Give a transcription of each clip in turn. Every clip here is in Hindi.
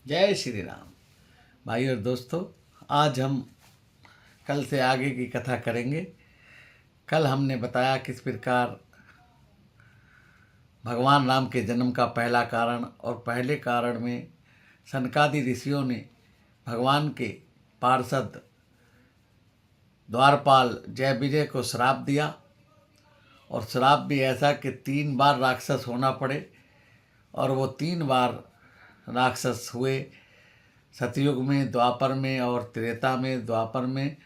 जय श्री राम। भाई और दोस्तों, आज हम कल से आगे की कथा करेंगे। कल हमने बताया किस प्रकार भगवान राम के जन्म का पहला कारण, और पहले कारण में सनकादि ऋषियों ने भगवान के पार्षद द्वारपाल जय विजय को श्राप दिया, और श्राप भी ऐसा कि 3 बार राक्षस होना पड़े, और वो 3 बार राक्षस हुए। सतयुग में, द्वापर में और त्रेता में। द्वापर में,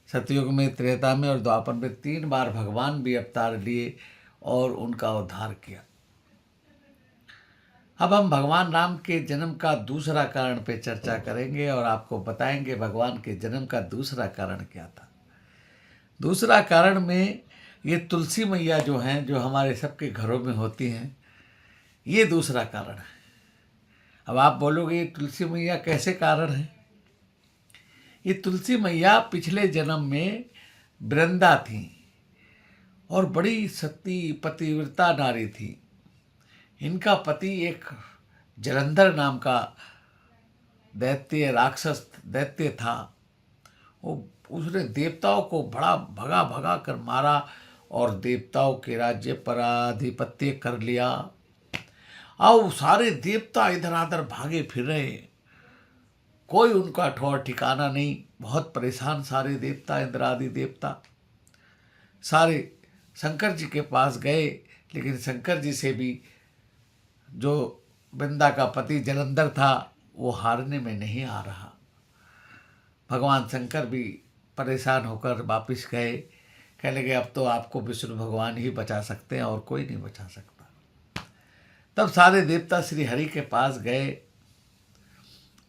सतयुग में, त्रेता में और द्वापर में 3 बार भगवान भी अवतार लिए और उनका उद्धार किया। अब हम भगवान राम के जन्म का दूसरा कारण पे चर्चा करेंगे और आपको बताएंगे भगवान के जन्म का दूसरा कारण क्या था। दूसरा कारण में ये तुलसी मैया जो हैं, जो हमारे सबके घरों में होती हैं, ये दूसरा कारण है। अब आप बोलोगे ये तुलसी मैया कैसे कारण है? ये तुलसी मैया पिछले जन्म में वृंदा थी और बड़ी सती पतिव्रता नारी थी। इनका पति एक जलंधर नाम का दैत्य, राक्षस दैत्य था। उसने देवताओं को बड़ा भगा भगा कर मारा और देवताओं के राज्य पर आधिपत्य कर लिया। अब सारे देवता इधर उधर भागे फिर रहे, कोई उनका ठौर ठिकाना नहीं। बहुत परेशान सारे देवता, इंद्रादि देवता सारे शंकर जी के पास गए, लेकिन शंकर जी से भी जो वृंदा का पति जलंधर था वो हारने में नहीं आ रहा। भगवान शंकर भी परेशान होकर वापिस गए, कहने लगे अब तो आपको विष्णु भगवान ही बचा सकते हैं और कोई नहीं बचा सकता। तब सारे देवता श्री हरि के पास गए।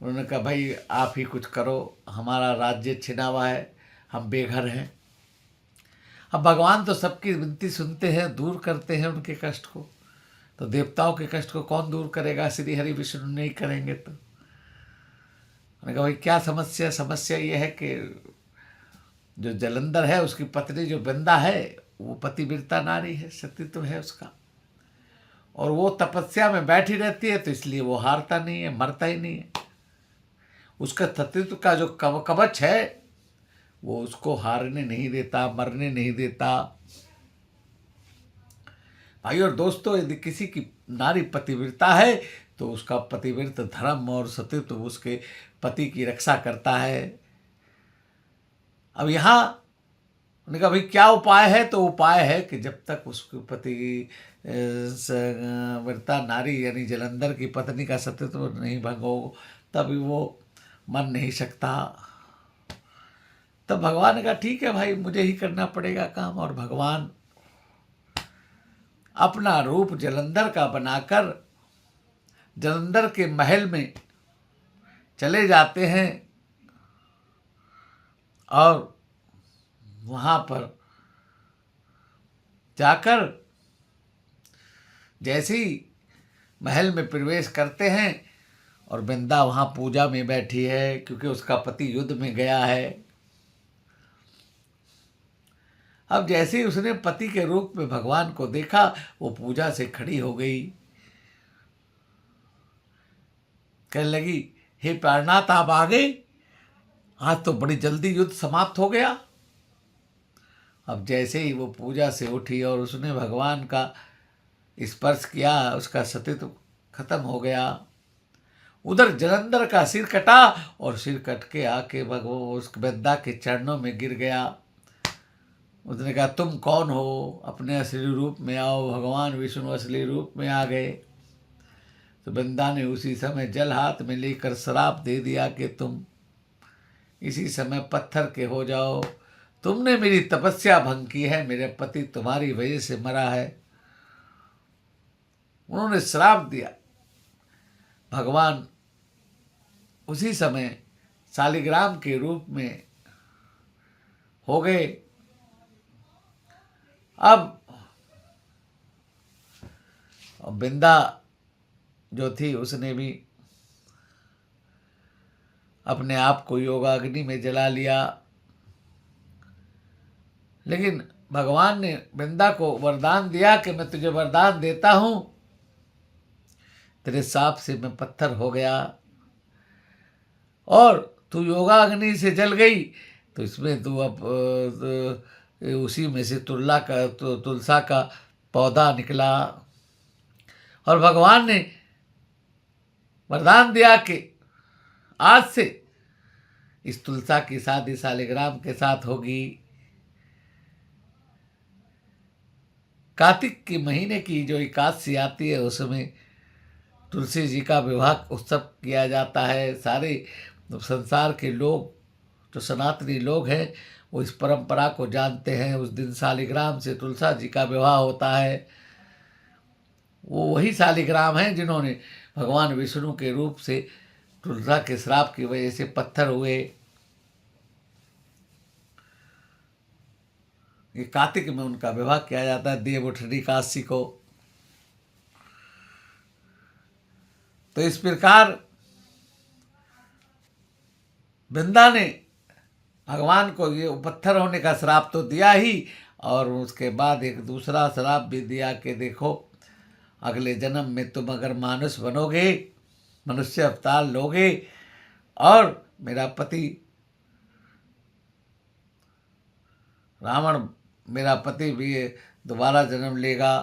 उन्होंने कहा भाई आप ही कुछ करो, हमारा राज्य छिना हुआ है, हम बेघर हैं। अब भगवान तो सबकी विनती सुनते हैं, दूर करते हैं उनके कष्ट को। तो देवताओं के कष्ट को कौन दूर करेगा? श्री हरि विष्णु नहीं करेंगे। तो उन्होंने कहा भाई क्या समस्या? समस्या ये है कि जो जलंधर है उसकी पत्नी जो वृंदा है वो पतिव्रता नारी है, सतीत्व है उसका, और वो तपस्या में बैठी रहती है, तो इसलिए वो हारता नहीं है, मरता ही नहीं है। उसका सतीत्व का जो कवच है वो उसको हारने नहीं देता, मरने नहीं देता। भाई और दोस्तों, यदि किसी की नारी पतिव्रता है तो उसका पतिव्रत धर्म और सतीत्व उसके पति की रक्षा करता है। अब यहाँ उन्होंने कहा भाई क्या उपाय है? तो उपाय है कि जब तक उसके पति व्रता नारी यानी जलंधर की पत्नी का सतीत्व नहीं भंग हो, तभी वो मर नहीं सकता। तब भगवान ने कहा ठीक है भाई, मुझे ही करना पड़ेगा काम। और भगवान अपना रूप जलंधर का बनाकर जलंधर के महल में चले जाते हैं और वहाँ पर जाकर जैसे ही महल में प्रवेश करते हैं और वृंदा वहाँ पूजा में बैठी है, क्योंकि उसका पति युद्ध में गया है। अब जैसे ही उसने पति के रूप में भगवान को देखा, वो पूजा से खड़ी हो गई, कहने लगी हे प्राणनाथ आप आ गए, आज तो बड़ी जल्दी युद्ध समाप्त हो गया। अब जैसे ही वो पूजा से उठी और उसने भगवान का स्पर्श किया, उसका सतीत्व खत्म हो गया। उधर जलंधर का सिर कटा और सिर कट के आके भगवान उस वृंदा के चरणों में गिर गया। उसने कहा तुम कौन हो? अपने असली रूप में आओ। भगवान विष्णु असली रूप में आ गए। तो वृंदा ने उसी समय जल हाथ में लेकर श्राप दे दिया कि तुम इसी समय पत्थर के हो जाओ। तुमने मेरी तपस्या भंग की है, मेरे पति तुम्हारी वजह से मरा है। उन्होंने श्राप दिया। भगवान उसी समय शालिग्राम के रूप में हो गए। अब वृंदा जो थी उसने भी अपने आप को योगाग्नि में जला लिया, लेकिन भगवान ने वृंदा को वरदान दिया कि मैं तुझे वरदान देता हूँ, तेरे साप से मैं पत्थर हो गया। और तू योगा अग्नि से जल गई तो इसमें तू अब उसी में से तुलसा का पौधा निकला। और भगवान ने वरदान दिया कि आज से इस तुलसा की शादी शालिग्राम के साथ होगी। कार्तिक के महीने की जो एकादशी आती है उसमें तुलसी जी का विवाह उत्सव किया जाता है। सारे संसार के लोग जो सनातनी लोग हैं वो इस परंपरा को जानते हैं। उस दिन शालिग्राम से तुलसा जी का विवाह होता है। वो वही शालिग्राम हैं जिन्होंने भगवान विष्णु के रूप से तुलसा के श्राप की वजह से पत्थर हुए। ये कार्तिक में उनका विवाह किया जाता है देवउठनी एकादशी को। तो इस प्रकार वृंदा ने भगवान को ये पत्थर होने का श्राप तो दिया ही, और उसके बाद एक दूसरा श्राप भी दिया कि देखो अगले जन्म में तुम अगर मानुष बनोगे, मनुष्य अवतार लोगे, और मेरा पति रावण मेरा पति भी दोबारा जन्म लेगा,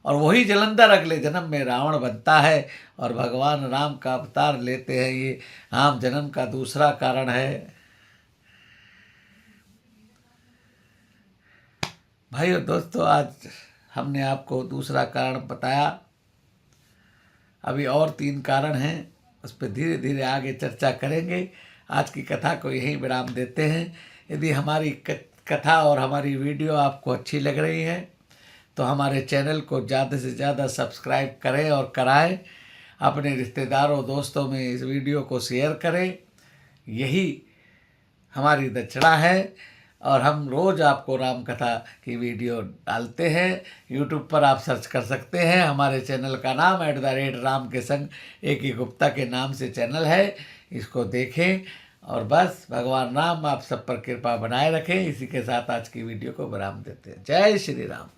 और वही जलंधर अगले जन्म में रावण बनता है और भगवान राम का अवतार लेते हैं। ये राम जन्म का दूसरा कारण है। भाइयों दोस्तों, आज हमने आपको दूसरा कारण बताया। अभी और 3 कारण हैं, उस पर धीरे धीरे आगे चर्चा करेंगे। आज की कथा को यहीं विराम देते हैं। यदि हमारी कथा और हमारी वीडियो आपको अच्छी लग रही है तो हमारे चैनल को ज़्यादा से ज़्यादा सब्सक्राइब करें और कराएं। अपने रिश्तेदारों दोस्तों में इस वीडियो को शेयर करें। यही हमारी दक्षिणा है। और हम रोज़ आपको राम कथा की वीडियो डालते हैं। यूट्यूब पर आप सर्च कर सकते हैं। हमारे चैनल का नाम @राम के संग A.K. गुप्ता के नाम से चैनल है। इसको देखें और बस भगवान राम आप सब पर कृपा बनाए रखें। इसी के साथ आज की वीडियो को विराम देते हैं। जय श्री राम।